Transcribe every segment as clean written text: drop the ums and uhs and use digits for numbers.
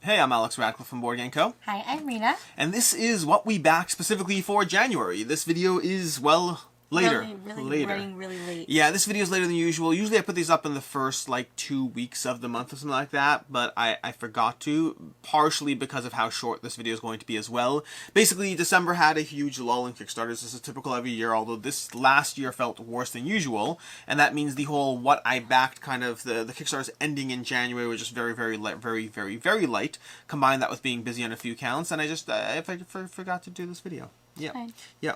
Hey, I'm Alex Radcliffe from Board Game Co. Hi, I'm Rena. And this is what we backed specifically for January. This video is, well, later. Really running really late. Yeah, this video is later than usual. Usually I put these up in the first, 2 weeks of the month or something like that, but I forgot to, partially because of how short this video is going to be as well. Basically, December had a huge lull in Kickstarters. This is typical every year, although this last year felt worse than usual, and that means the whole what I backed kind of, the Kickstarters ending in January was just very light. Combine that with being busy on a few counts, and I just, I forgot to do this video. Yeah.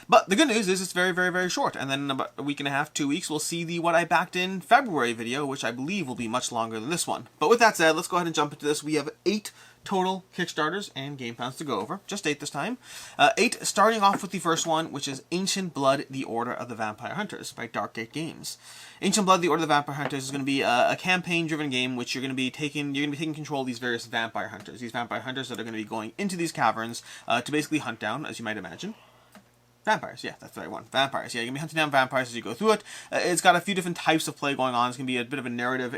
But the good news is it's very short. And then in about a week and a half, 2 weeks, we'll see the What I Backed in February video, which I believe will be much longer than this one. But with that said, let's go ahead and jump into this. We have 8 total Kickstarters and game plans to go over. Just 8 this time. 8, starting off with the first one, which is Ancient Blood, The Order of the Vampire Hunters by Darkgate Games. Ancient Blood, The Order of the Vampire Hunters is going to be a campaign-driven game which you're going to be taking control of these various vampire hunters. These vampire hunters that are going to be going into these caverns to basically hunt down, as you might imagine, vampires. Yeah, that's the right one. Vampires. Yeah, you're going to be hunting down vampires as you go through it. It's got a few different types of play going on. It's going to be a bit of a narrative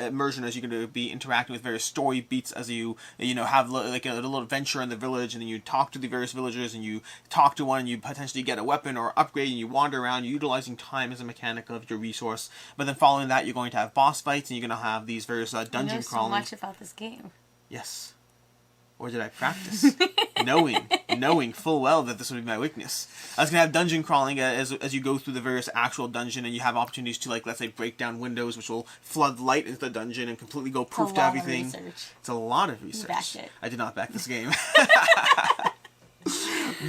immersion as you're going to be interacting with various story beats as you have like a little adventure in the village, and then you talk to the various villagers, and you talk to one, and you potentially get a weapon or upgrade, and you wander around, you're utilizing time as a mechanic of your resource. But then following that, you're going to have boss fights, and you're going to have these various dungeon crawling. I know so much about this game. Yes. Or did I practice? knowing full well that this would be my weakness. I was going to have dungeon crawling as you go through the various actual dungeon, and you have opportunities to, let's say, break down windows, which will flood light into the dungeon and completely go poof to everything. It's a lot of research. You backed it. I did not back this game.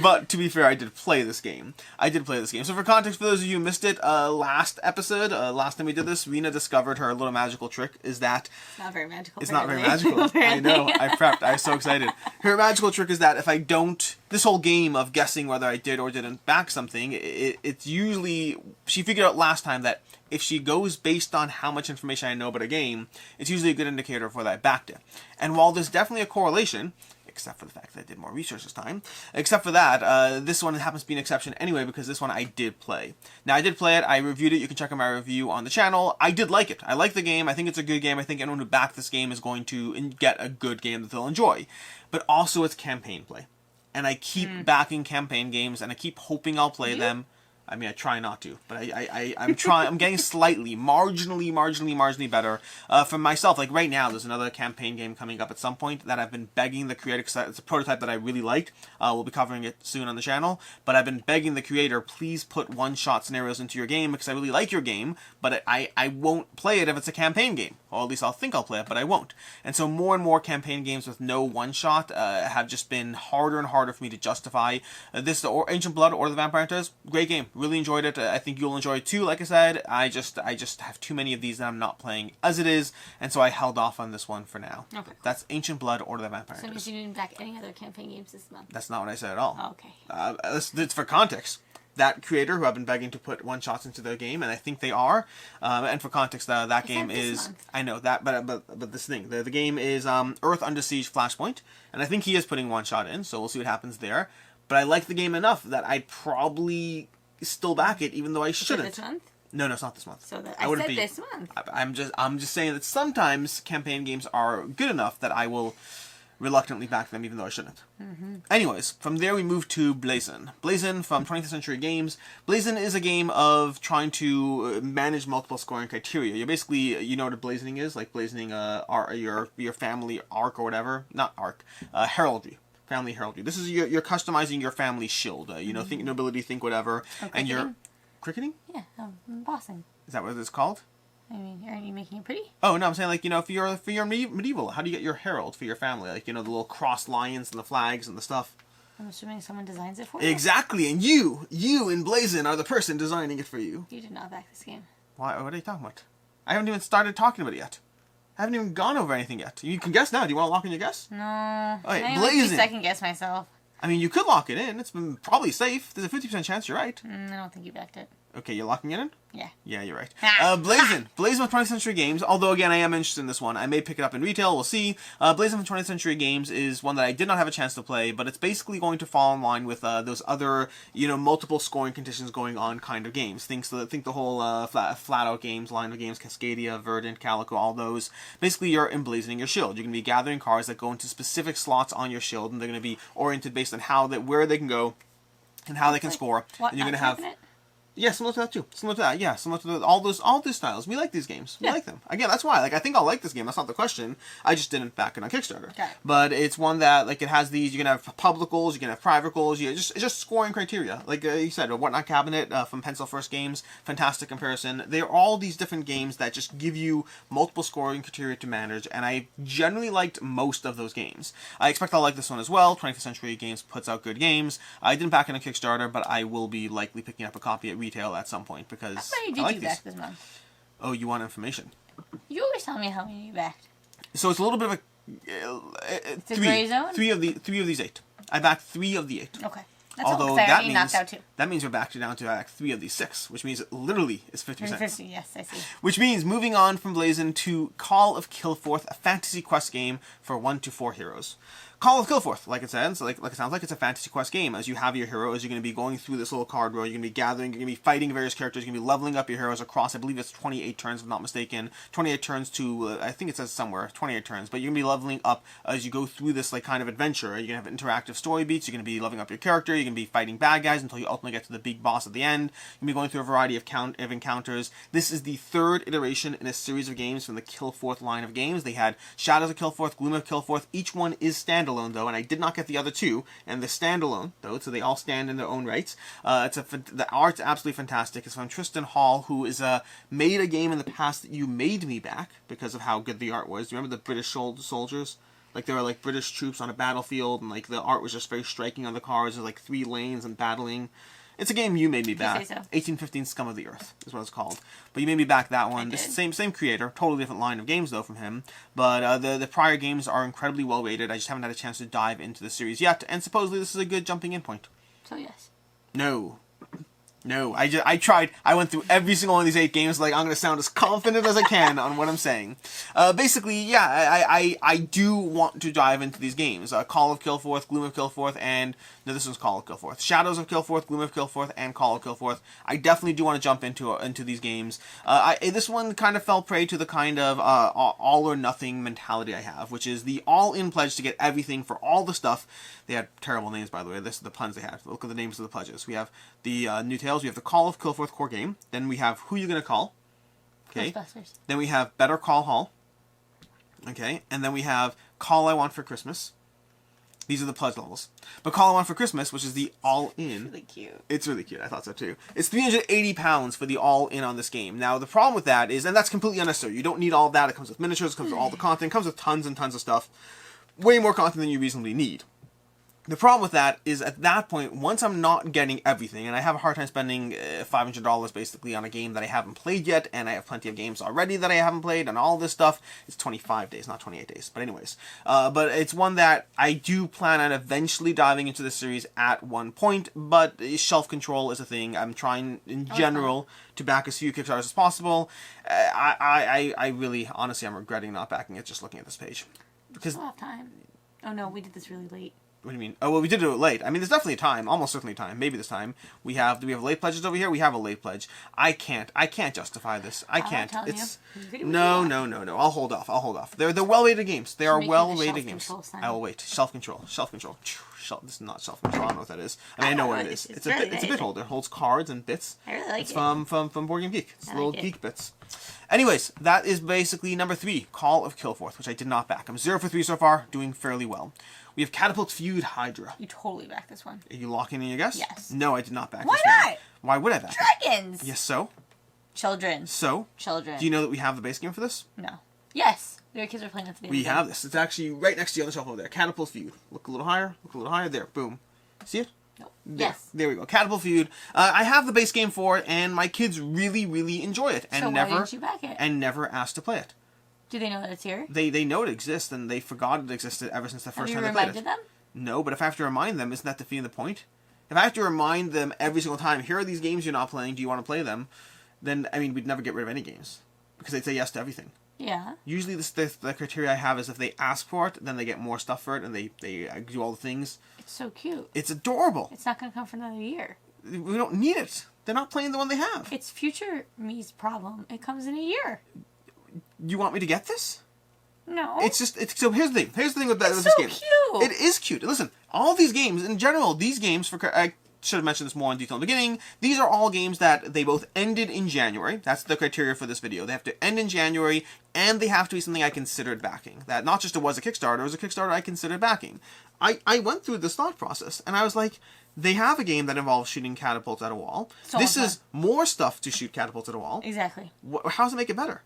But, to be fair, I did play this game. So for context, for those of you who missed it, last episode, last time we did this, Rena discovered her little magical trick is that... It's not very magical. It's not very magical. I know. I prepped. I was so excited. Her magical trick is that if I don't... This whole game of guessing whether I did or didn't back something, it's usually... She figured out last time that if she goes based on how much information I know about a game, it's usually a good indicator of whether I backed it. And while there's definitely a correlation... except for the fact that I did more research this time. Except for that, this one happens to be an exception anyway, because this one I did play. Now, I did play it, I reviewed it, you can check out my review on the channel. I did like it. I like the game, I think it's a good game, I think anyone who backed this game is going to get a good game that they'll enjoy. But also, it's campaign play. And I keep backing campaign games, and I keep hoping I'll play them. I mean, I try not to, but I'm trying. I'm getting slightly, marginally better for myself. Like right now, there's another campaign game coming up at some point that I've been begging the creator, because it's a prototype that I really liked. We'll be covering it soon on the channel, but I've been begging the creator, please put one-shot scenarios into your game, because I really like your game, but I won't play it if it's a campaign game. Or at least I'll think I'll play it, but I won't. And so more and more campaign games with no one-shot have just been harder and harder for me to justify. The Ancient Blood or the Vampire Hunters, great game. Really enjoyed it. I think you'll enjoy it too. Like I said, I just have too many of these that I'm not playing as it is, and so I held off on this one for now. Okay, cool. That's Ancient Blood or the Vampire Hunters. So you didn't back any other campaign games this month? That's not what I said at all. Oh, okay. It's for context. That creator who I've been begging to put one-shots into their game, and I think they are. And for context, that game is... I know that, but this thing, the game is Earth Under Siege Flashpoint, and I think he is putting one-shot in, so we'll see what happens there. But I like the game enough that I'd probably still back it, even though I shouldn't. Is it this month? No, it's not this month. So I said this month. I'm just saying that sometimes campaign games are good enough that I will reluctantly back them, even though I shouldn't. Anyways, from there we move to Blazon. Blazon from 20th Century Games. Blazon is a game of trying to manage multiple scoring criteria. You're basically, you know what a blazoning is? Like blazoning your family arc or whatever. Not arc. Heraldry. Family heraldry. This is you're customizing your family shield. Think nobility, think whatever. And you're... Cricketing? Yeah, embossing. Is that what it's called? I mean, aren't you making it pretty? Oh, no, I'm saying, for your medieval, how do you get your herald for your family? The little crossed lions and the flags and the stuff. I'm assuming someone designs it for you? Exactly, and you in Blazon are the person designing it for you. You did not back this game. Why? What are you talking about? I haven't even started talking about it yet. I haven't even gone over anything yet. You can guess now. Do you want to lock in your guess? No. Okay, I Blazon. second guess myself. I mean, you could lock it in. It's been probably safe. There's a 50% chance you're right. I don't think you backed it. Okay, you're locking it in? Yeah. Yeah, you're right. Blazon. Blazon with 20th Century Games, although again, I am interested in this one. I may pick it up in retail, we'll see. Blazon with 20th Century Games is one that I did not have a chance to play, but it's basically going to fall in line with those other, multiple scoring conditions going on kind of games. Think the whole flat-out games, line of games, Cascadia, Verdant, Calico, all those. Basically, you're emblazoning your shield. You're going to be gathering cards that go into specific slots on your shield, and they're going to be oriented based on where they can go and how they can score. What, and you're going to have... it? Yeah, similar to that too. Similar to that, yeah. Similar to all those styles. We like these games. We like them. Again, that's why. I think I'll like this game. That's not the question. I just didn't back it on Kickstarter. Okay. But it's one that, it has these, you can have public goals, you can have private goals, it's just scoring criteria. Like you said, a Whatnot Cabinet from Pencil First Games, fantastic comparison. They're all these different games that just give you multiple scoring criteria to manage, and I generally liked most of those games. I expect I'll like this one as well. 20th Century Games puts out good games. I didn't back it on Kickstarter, but I will be likely picking up a copy at retail at some point. Because how many I like did you back this month? Oh, you want information? You always tell me how many you backed. So it's a little bit of a gray zone? Three of these 8. I backed 3 of the 8. Okay. That's Although that means knocked out 2. That means we're back down to 3 of these 6, which means it literally is 50%. 50, yes, I see. Which means moving on from Blazon to Call of Kilforth, a fantasy quest game for 1 to 4 heroes. Call of Kilforth, like it says, like it sounds like, it's a fantasy quest game. As you have your heroes, you're going to be going through this little card row, you're going to be gathering, you're going to be fighting various characters, you're going to be leveling up your heroes across, I believe it's 28 turns if I'm not mistaken, 28 turns to, I think it says somewhere, 28 turns, but you're going to be leveling up as you go through this kind of adventure. You're going to have interactive story beats, you're going to be leveling up your character, you're going to be fighting bad guys until you ultimately get to the big boss at the end, you're going to be going through a variety of encounters. This is the 3rd iteration in a series of games from the Kilforth line of games. They had Shadows of Kilforth, Gloom of Kilforth, each one is standalone though, and I did not get the other 2, and they're standalone though, so they all stand in their own rights. The art's absolutely fantastic. It's from Tristan Hall, who is made a game in the past that you made me back because of how good the art was. Do you remember the British soldiers? There were British troops on a battlefield, and the art was just very striking on the cards. There's 3 lanes and battling. It's a game you made me back. 1815 Scum of the Earth is what it's called. But you made me back that one. This same creator, totally different line of games though from him. But the prior games are incredibly well rated. I just haven't had a chance to dive into the series yet. And supposedly this is a good jumping in point. So yes. No, I tried. I went through every single one of these 8 games. I'm going to sound as confident as I can on what I'm saying. Basically, yeah, I do want to dive into these games. Call of Kilforth, Gloom of Kilforth, and... No, this one's Call of Kilforth. Shadows of Kilforth, Gloom of Kilforth, and Call of Kilforth. I definitely do want to jump into these games. This one kind of fell prey to the kind of all or nothing mentality I have, which is the all-in pledge to get everything for all the stuff. They had terrible names, by the way. This is the puns they had. Look at the names of the pledges. We have the New Tales. We have the Call of Kilforth core game. Then we have Who You Gonna Call. Okay. Ghostbusters. Then we have Better Call Hall. Okay. And then we have Call I Want for Christmas. These are the pledge levels. But Call I Want for Christmas, which is the all-in. It's really cute. It's really cute. I thought so too. It's £380 for the all-in on this game. Now, the problem with that is, and that's completely unnecessary. You don't need all of that. It comes with miniatures. It comes with all the content. It comes with tons and tons of stuff. Way more content than you reasonably need. The problem with that is at that point, once I'm not getting everything, and I have a hard time spending $500 basically on a game that I haven't played yet, and I have plenty of games already that I haven't played, and all this stuff, it's 25 days, not 28 days. But anyways, but it's one that I do plan on eventually diving into the series at one point, but shelf control is a thing. I'm trying, in general, to back as few Kickstarters as possible. I really, honestly, I'm regretting not backing it just looking at this page. Because we still have time. Oh no, we did this really late. What do you mean? Oh, well, we did do it late. I mean, there's definitely time. Almost certainly time. Maybe this time. Do we have late pledges over here? We have a late pledge. I can't justify this. I can't. No. I'll hold off. They're well-rated games. They are well-rated games. I will wait. Shelf control. This is not shelf control. I don't know what that is. I mean, I know what it is. It's a bit holder. It holds cards and bits. I really like it. It's from Board Game Geek. It's little geek bits. Anyways, that is basically number 3, Call of Kilforth, which I did not back. I'm 0 for 3 so far, doing fairly well. We have Catapult, Feud, Hydra. You totally backed this one. Are you locking in your guess? Yes. No, I did not back Why this not? one. Why would I back Dragons! Yes, so? Children. So? Children. Do you know that we have the base game for this? No. Yes. Their kids are playing it today. We have this. It's actually right next to the other shelf over there. Catapult, Feud. Look a little higher. There. Boom. See it? Nope. There. Yes. There we go. Catapult, Feud. I have the base game for it, and my kids really, really enjoy it. And so why didn't you back it? And never asked to play it. Do they know that it's here? They know it exists, and they forgot it existed ever since the first time they played it. Have you reminded them? No, but if I have to remind them, isn't that defeating the point? If I have to remind them every single time, here are these games you're not playing, do you want to play them? Then, I mean, we'd never get rid of any games. Because they'd say yes to everything. Yeah. Usually the criteria I have is if they ask for it, then they get more stuff for it, and they do all the things. It's so cute. It's adorable. It's not going to come for another year. We don't need it. They're not playing the one they have. It's future me's problem. It comes in a year. You want me to get this? No. So here's the thing. Here's the thing with this game. It's so cute. It is cute. Listen, all these games, in general, these games, I should have mentioned this more in detail in the beginning, these are all games that they both ended in January. That's the criteria for this video. They have to end in January, and they have to be something I considered backing. That not just it was a Kickstarter, it was a Kickstarter I considered backing. I went through this thought process, and I was like, they have a game that involves shooting catapults at a wall. This is more stuff to shoot catapults at a wall. Exactly. How does it make it better?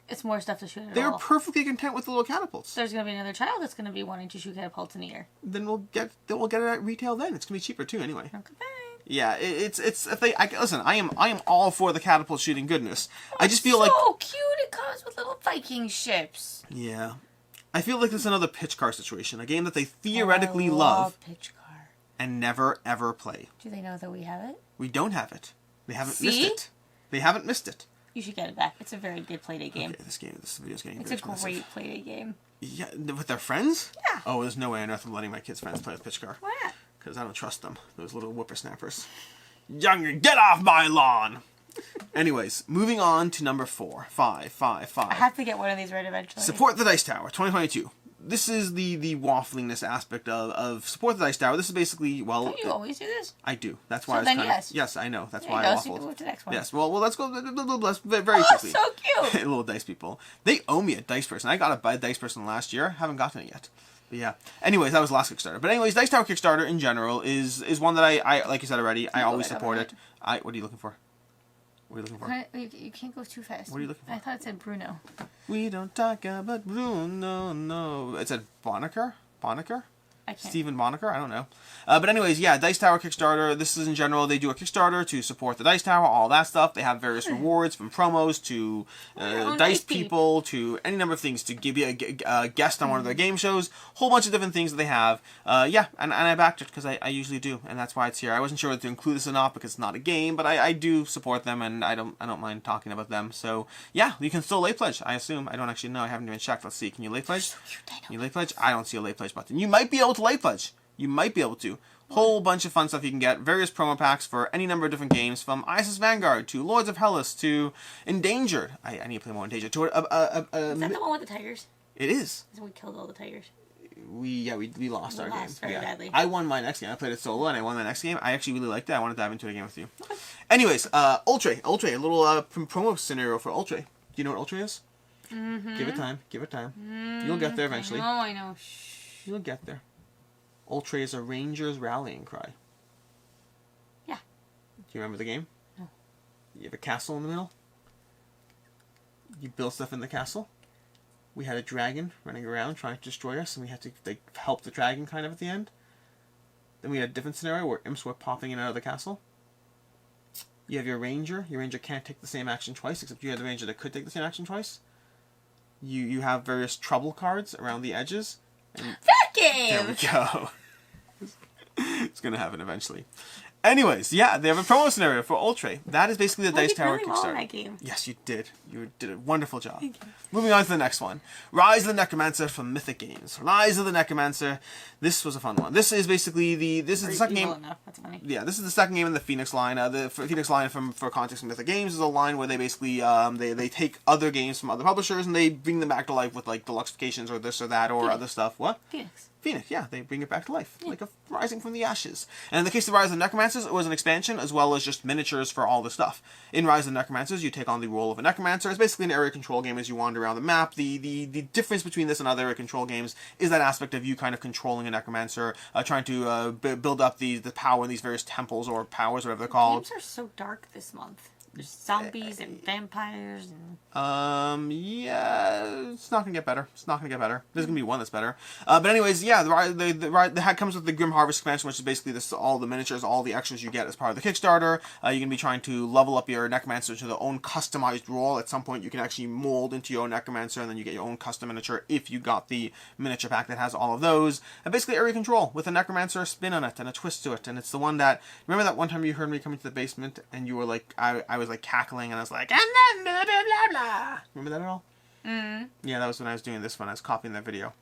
It's more stuff to shoot at a They're wall. perfectly content with the little catapults. There's going to be another child that's going to be wanting to shoot catapults in a year. Then we'll get it at retail then. It's going to be cheaper too anyway. Okay. Yeah, it's if they listen, I am all for the catapult shooting goodness. I just feel so cute. It comes with little Viking ships. Yeah. I feel like this is another pitch car situation, a game that they theoretically love pitch car. And never ever play. Do they know that we have it? We don't have it. They haven't missed it. They haven't missed it. You should get it back. It's a very good playdate game. Okay, this video's getting It's very a great playdate game. Yeah, with their friends? Yeah. Oh, there's no way on earth I'm letting my kids' friends play with pitch car. Why not? Because I don't trust them. Those little whippersnappers. Younger, get off my lawn! Anyways, moving on to number 4. 5. I have to get one of these right eventually. Support the Dice Tower, 2022. This is the wafflingness aspect of Support the Dice Tower. This is basically, well... Don't you always do this? I do. That's why so I was then kind yes. of... Yes, I know. That's there why you I go, waffled. so you can move to the next one. Yes, well, let's go very quickly. So cute! Little dice people. They owe me a dice person. I got a dice person last year. Haven't gotten it yet. But yeah. Anyways, that was the last Kickstarter. But anyways, Dice Tower Kickstarter in general is one that I like you said already, I always support it. What are you looking for? What are you looking for? You can't go too fast. What are you looking for? I thought it said Bruno. We don't talk about Bruno, no. It said Bonacker? I can't. Stephen Bonacker? I don't know. But anyways, yeah, Dice Tower Kickstarter. This is in general, they do a Kickstarter to support the Dice Tower, all that stuff. They have various rewards from promos to dice people to any number of things to give you a guest on one of their game shows. Whole bunch of different things that they have. Yeah, and I backed it because I usually do, and that's why it's here. I wasn't sure whether to include this or not because it's not a game, but I do support them and I don't mind talking about them. So yeah, you can still late pledge, I assume. I don't actually know. I haven't even checked. Let's see. Can you late pledge? Can you late pledge? I don't see a late pledge button. You might be able to late pledge. You might be able to. Whole bunch of fun stuff you can get. Various promo packs for any number of different games, from ISIS Vanguard to Lords of Hellas to Endangered. I need to play more Endangered. To Is that the one with the tigers? It is. We killed all the tigers. We lost our game. Very badly. I won my next game. I played it solo and I won my next game. I actually really liked it. I want to dive into a game with you. Okay. Anyways, Ultra, a little promo scenario for Ultra. Do you know what Ultra is? Mm-hmm. Give it time. Mm-hmm. You'll get there eventually. Oh, I know. Shh. You'll get there. Ultra is a ranger's rallying cry. Yeah. Do you remember the game? No. You have a castle in the middle. You build stuff in the castle. We had a dragon running around trying to destroy us, and we had to help the dragon kind of at the end. Then we had a different scenario where imps were popping in and out of the castle. You have your ranger. Your ranger can't take the same action twice, except you have the ranger that could take the same action twice. You have various trouble cards around the edges. And that game! there we go. It's going to happen eventually. Anyways, yeah, they have a promo scenario for Ultra. That is basically the Dice Tower really well Kickstarter. in that game. Yes, you did. You did a wonderful job. Moving on to the next one. Rise of the Necromancer from Mythic Games. Rise of the Necromancer. This was a fun one. This is basically the second game. Enough. That's funny. Yeah, this is the second game in the Phoenix line. The Phoenix line, for context, from Mythic Games is a line where they basically they take other games from other publishers and they bring them back to life with like deluxifications or this or that or other stuff. What? Phoenix, yeah, they bring it back to life, like a rising from the ashes. And in the case of Rise of the Necromancers, it was an expansion as well as just miniatures for all the stuff. In Rise of the Necromancers, you take on the role of a Necromancer. It's basically an area control game as you wander around the map. The difference between this and other area control games is that aspect of you kind of controlling a Necromancer, trying to build up the power in these various temples or powers, whatever they're called. Games are so dark this month. There's zombies and vampires and... Yeah, it's not gonna get better. It's not gonna get better. There's gonna be one that's better. But anyways, yeah, the hack comes with the Grim Harvest expansion, which is basically this all the miniatures, all the extras you get as part of the Kickstarter. You're gonna be trying to level up your Necromancer to their own customized role. At some point, you can actually mold into your own Necromancer, and then you get your own custom miniature if you got the miniature pack that has all of those. And basically area control with a Necromancer spin on it and a twist to it. And it's the one that, remember that one time you heard me come into the basement and you were like, I was like cackling and I was like, and then blah blah blah blah. Remember that at all? Yeah, that was when I was doing this one. I was copying that video.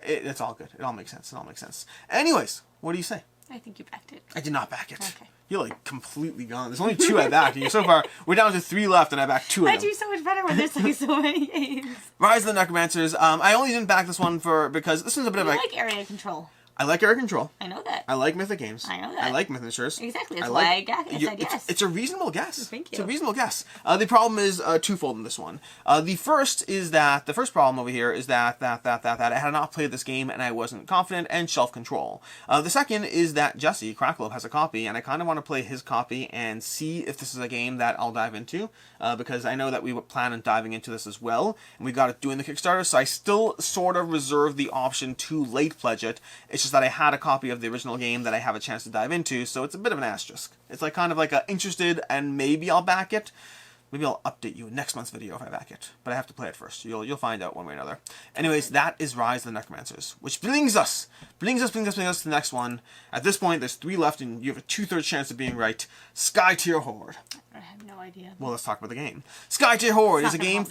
It's all good. It all makes sense. It all makes sense. Anyways, what do you say? I think you backed it. I did not back it. Okay. You're like completely gone. There's only 2 I backed. And so far, we're down to 3 left, and I backed 2 of them. I do so much better when there's like so many games. Rise of the Necromancers. I only didn't back this one because this one's a bit of I a... like area control. I like area control. I know that. I like mythic games. I know that. I like miniatures. Exactly. That's why I said yes. It's a reasonable guess. Thank you. It's a reasonable guess. The problem is twofold in this one. The first problem over here is that I had not played this game and I wasn't confident, and shelf control. The second is that Jesse Cracklope has a copy, and I kind of want to play his copy and see if this is a game that I'll dive into, because I know that we plan on diving into this as well, and we got it doing the Kickstarter, so I still sort of reserve the option to late pledge it. It's just that I had a copy of the original game that I have a chance to dive into, so it's a bit of an asterisk. It's like kind of like interested, and maybe I'll back it. Maybe I'll update you in next month's video if I back it, but I have to play it first. You'll find out one way or another. Anyways, that is Rise of the Necromancers, which brings us to the next one. At this point, there's 3 left, and you have a 2/3 chance of being right. Skytear Horde. I have no idea. Well, let's talk about the game. Skytear Horde is a game...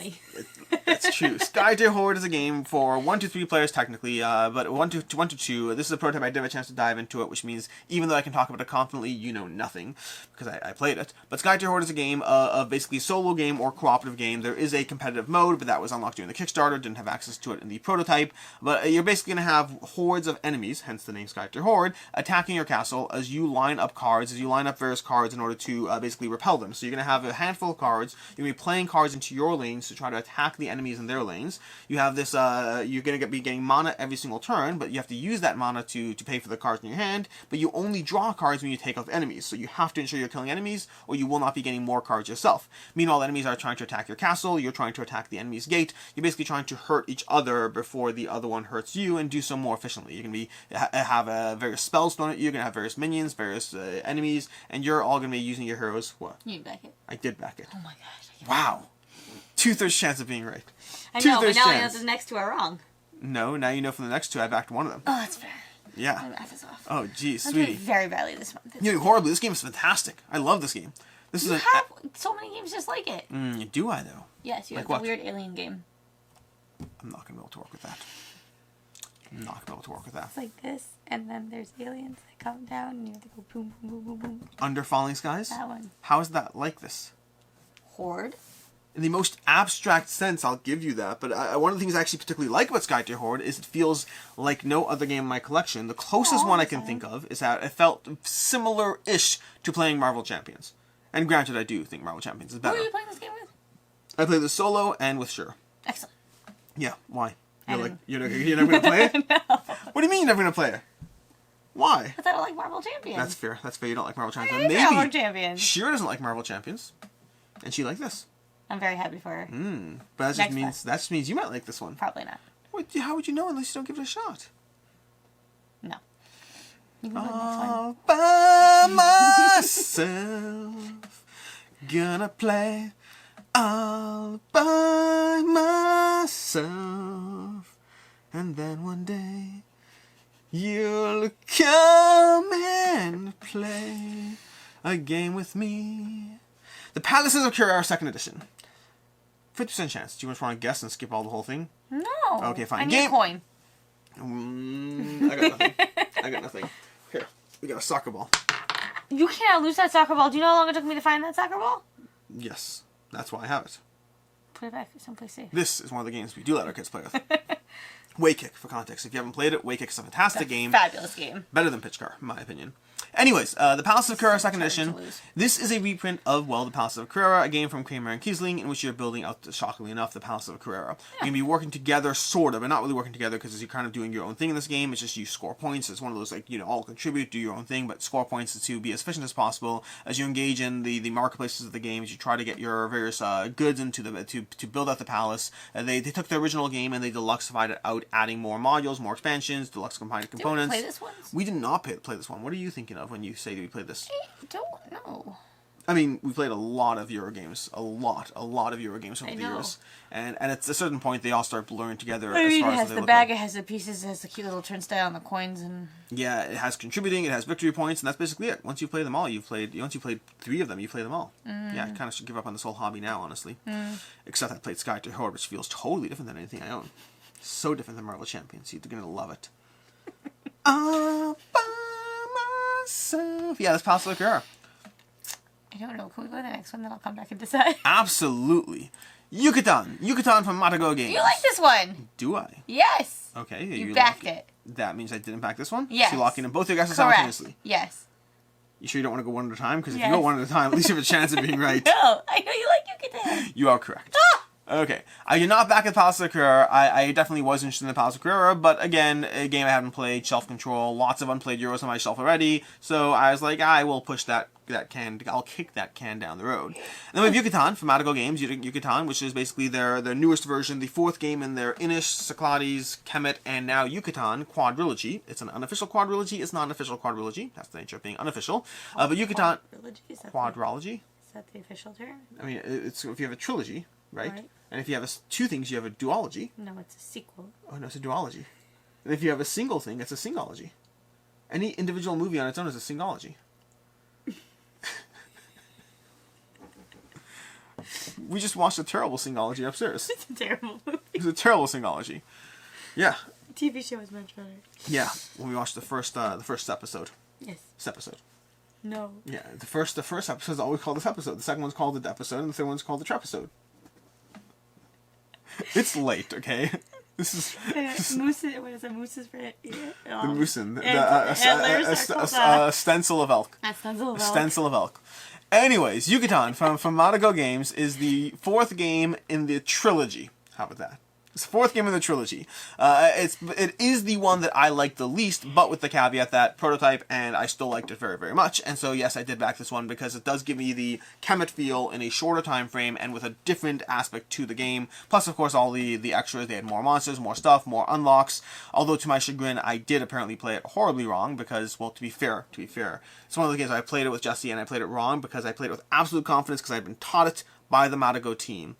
That's true. Skytear Horde is a game for 1 to 3 players technically, but 1 to 2. This is a prototype. I did have a chance to dive into it, which means even though I can talk about it confidently, you know nothing, because I played it. But Skytear Horde is a game of basically solo game or cooperative game. There is a competitive mode, but that was unlocked during the Kickstarter. Didn't have access to it in the prototype. But you're basically going to have hordes of enemies, hence the name Skytear Horde, attacking your castle as you line up cards, as you line up various cards in order to basically repel them. So you're going to have a handful of cards. You're going to be playing cards into your lanes to try to attack the enemies in their lanes. You have this, you're going to be getting mana every single turn, but you have to use that mana to pay for the cards in your hand, but you only draw cards when you take out enemies. So you have to ensure you're killing enemies, or you will not be getting more cards yourself. Meanwhile, enemies are trying to attack your castle, you're trying to attack the enemy's gate. You're basically trying to hurt each other before the other one hurts you, and do so more efficiently. You're going to have various spells thrown at you, you're going to have various minions, various enemies, and you're all going to be using your heroes. What? You didn't back it. I did back it. Oh my gosh. Wow. 2/3 chance of being right. I know, but now I know chance. the next 2 are wrong. No, now you know from the next 2 I backed one of them. Oh, that's fair. Yeah. My math is off. Oh, geez, I'm sweetie. doing very badly this month. You're doing horribly. This game is fantastic. I love this game. This You is have so many games just like it. Do I, though? Yes, you Like have what? the weird alien game. I'm not going to be able to work with that. I'm not going to be able to work with that. It's like this, and then there's aliens that come down, and you have to go boom, boom, boom, boom, boom. Under Falling Skies? That one. How is that like this? Horde? In the most abstract sense, I'll give you that. But one of the things I actually particularly like about Skytear Horde is it feels like no other game in my collection. The closest one I can think of is that it felt similar-ish to playing Marvel Champions. And granted, I do think Marvel Champions is Who better. are you playing this game with? I played this solo and with Sure. Excellent. Yeah, why? I You're don't like, you're never going to play it? No. What do you mean you're never going to play it? Why? Because I don't like Marvel Champions. That's fair. That's fair. You don't like Marvel I Champions. hate Marvel Champions. Sure doesn't like Marvel Champions. And she liked this. I'm very happy for her. But that just means you might like this one. Probably not. How would you know unless you don't give it a shot? No. You can go to the next one. All by myself, gonna play all by myself, and then one day you'll come and play a game with me. The Palaces of Carrara 2nd Edition. 50% chance. Do you just want to guess and skip all the whole thing? No. Okay, fine. I need a coin. I got nothing. I got nothing. Here, we got a soccer ball. You cannot lose that soccer ball. Do you know how long it took me to find that soccer ball? Yes, that's why I have it. Put it back someplace safe. This is one of the games we do let our kids play with. Waykick, for context. If you haven't played it, Waykick is a fantastic game. Fabulous game. Better than Pitch Car, in my opinion. Anyways, the Palaces of Carrara 2nd Edition. This is a reprint of, well, the Palaces of Carrara, a game from Kramer and Kiesling, in which you're building out, shockingly enough, the Palaces of Carrara. You're going to be working together, sort of, but not really working together, because you're kind of doing your own thing in this game. It's just you score points. It's one of those, like, you know, all contribute, do your own thing, but score points to be as efficient as possible. As you engage in the marketplaces of the game, as you try to get your various goods into the to build out the palace. They took the original game and they deluxified it out, adding more modules, more expansions, deluxe combined components. Did we play this one? We did not play this one. What are you thinking of when you say that we played this? I don't know. I mean, we played a lot of Euro games. A lot of Euro games over the years. And at a certain point, they all start blurring together. I mean, as far it as has they the look bag, like. it has the pieces, it has the cute little turnstile on the coins, and... Yeah, it has contributing, it has victory points, and that's basically it. Once you've played them all, once you've played 3 of them, you've played them all. Yeah, I kind of should give up on this whole hobby now, honestly. Except I played Skytear Horde, which feels totally different than anything I own. So different than Marvel Champions. You're going to love it. All by myself. Yeah, that's Palaces of Carrara. I don't know. Can we go to the next one, then I'll come back and decide? Absolutely. Yucatan. Yucatan from Matago Games. You like this one? Do I? Yes. Okay. You backed it. That means I didn't back this one? Yes. So you're locking in both your guesses Correct. simultaneously. Yes. You sure you don't want to go one at a time? Because if Yes. you go one at a time, at least you have a chance of being right. No, I know you like Yucatan. You are correct. Ah! Okay. I did not back at Palaces of Carrara. I definitely was interested in the Palaces of Carrara, but again, a game I haven't played, shelf control, lots of unplayed Euros on my shelf already, so I was like, I will push that can, I'll kick that can down the road. And then we have Yucatan from Matago Games, Yucatan, which is basically their newest version, the 4th game in their Inish, Cyclades, Kemet, and now Yucatan quadrilogy. It's an unofficial quadrilogy, it's not an official quadrilogy. That's the nature of being unofficial. But Yucatan... Quadrilogy? Is that the official term? I mean, it's if you have a trilogy, right? Right. And if you have 2 things, you have a duology. No, it's a sequel. Oh, no, it's a duology. And if you have a single thing, it's a singology. Any individual movie on its own is a singology. We just watched a terrible singology upstairs. It's a terrible movie. It was a terrible singology. Yeah. The TV show is much better. Yeah, when we watched the first episode. Yes. This episode. No. Yeah, the first episode is always called this episode. The second one's called the episode, and the third one's called the trepisode. It's late, okay? This is... Moose, what is it? Moose's for it? The moosin. A stencil of elk. A stencil of elk. Stencil of elk. Anyways, Yucatan from Matago Games is the 4th game in the trilogy. How about that? It's the 4th game in the trilogy. It is the one that I like the least, but with the caveat that prototype, and I still liked it very, very much. And so, yes, I did back this one because it does give me the Kemet feel in a shorter time frame and with a different aspect to the game. Plus, of course, all the extras. They had more monsters, more stuff, more unlocks. Although, to my chagrin, I did apparently play it horribly wrong because, well, to be fair, it's one of the games I played it with Jesse and I played it wrong because I played it with absolute confidence because I had been taught it by the Matago team.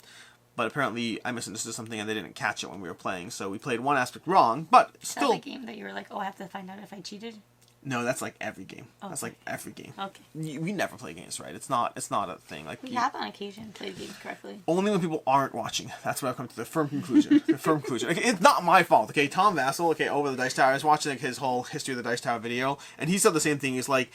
But apparently I misunderstood something and they didn't catch it when we were playing. So we played one aspect wrong, but still... Is that the game that you were like, oh, I have to find out if I cheated? No, that's like every game. Okay. That's like every game. Okay. We never play games right. It's not a thing. Like We have on occasion played games correctly. Only when people aren't watching. That's what I've come to the firm conclusion. Okay, it's not my fault. Okay, Tom Vassell, over the Dice Tower, I was watching his whole history of the Dice Tower video, and he said the same thing. He's like,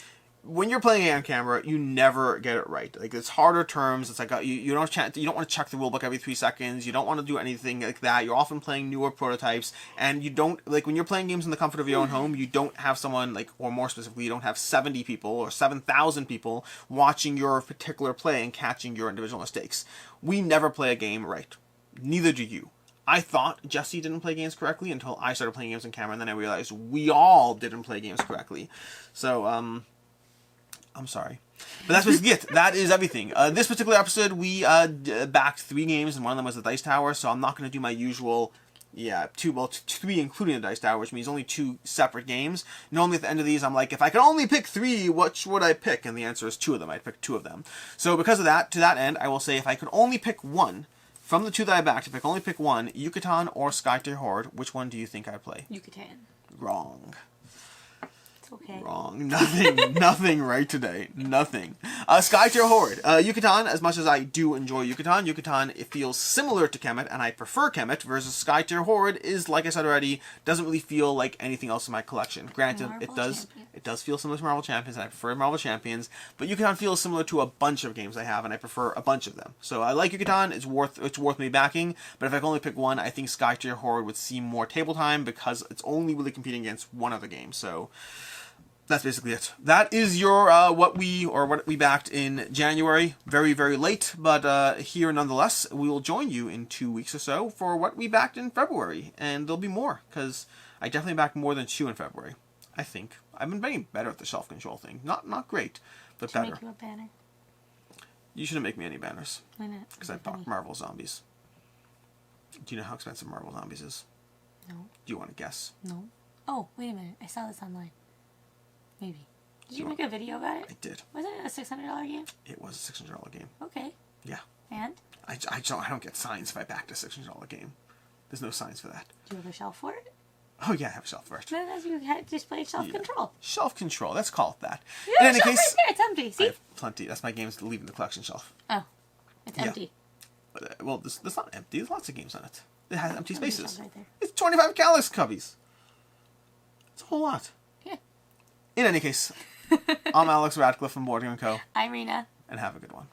when you're playing on camera, you never get it right. Like, it's harder terms. It's like you don't want to check the rulebook every 3 seconds. You don't want to do anything like that. You're often playing newer prototypes, and you don't like when you're playing games in the comfort of your own home. You don't have someone or more specifically, you don't have 70 people or 7,000 people watching your particular play and catching your individual mistakes. We never play a game right. Neither do you. I thought Jesse didn't play games correctly until I started playing games on camera, and then I realized we all didn't play games correctly. So, I'm sorry. But that's basically it. That is everything. This particular episode, we backed 3 games, and one of them was the Dice Tower, so I'm not going to do my usual, 3 including the Dice Tower, which means only 2 separate games. Normally at the end of these, I'm like, if I could only pick 3, which would I pick? And the answer is 2 of them. I'd pick 2 of them. So because of that, to that end, I will say if I could only pick one, from the 2 that I backed, if I could only pick one, Yucatan or Skytear Horde, which one do you think I'd play? Yucatan. Wrong. It's okay. Wrong. Nothing right today. Nothing. Skytear Horde. Yucatan, as much as I do enjoy Yucatan, it feels similar to Kemet, and I prefer Kemet, versus Skytear Horde is, like I said already, doesn't really feel like anything else in my collection. Granted, it does feel similar to Marvel Champions, and I prefer Marvel Champions, but Yucatan feels similar to a bunch of games I have, and I prefer a bunch of them. So I like Yucatan, it's worth me backing, but if I can only pick one, I think Skytear Horde would seem more table time, because it's only really competing against one other game, so that's basically it. That is your what we backed in January. Very, very late, but here nonetheless. We will join you in 2 weeks or so for what we backed in February, and there'll be more because I definitely backed more than 2 in February. I think I've been getting better at the shelf control thing. Not great, but better. Make you a banner. You shouldn't make me any banners. Why not? Because I bought Marvel Zombies. Do you know how expensive Marvel Zombies is? No. Do you want to guess? No. Oh, wait a minute. I saw this online. Maybe. Did you make a video about it? I did. Was it a $600 game? It was a $600 game. Okay. Yeah. And? I don't get signs if I backed a $600 game. There's no signs for that. Do you have a shelf for it? Oh yeah, I have a shelf for it. Then as you had displayed shelf control. Shelf control. Let's call it that. You In have any a shelf case, right there. It's empty. See? I have plenty. That's my games to leave in the collection shelf. Oh. It's empty. Well, this not empty. There's lots of games on it. It has empty Empty spaces. shelf right there. It's 25 Calyx cubbies. It's a whole lot. Yeah. In any case, I'm Alex Radcliffe from Boarding & Co. I'm Rena. And have a good one.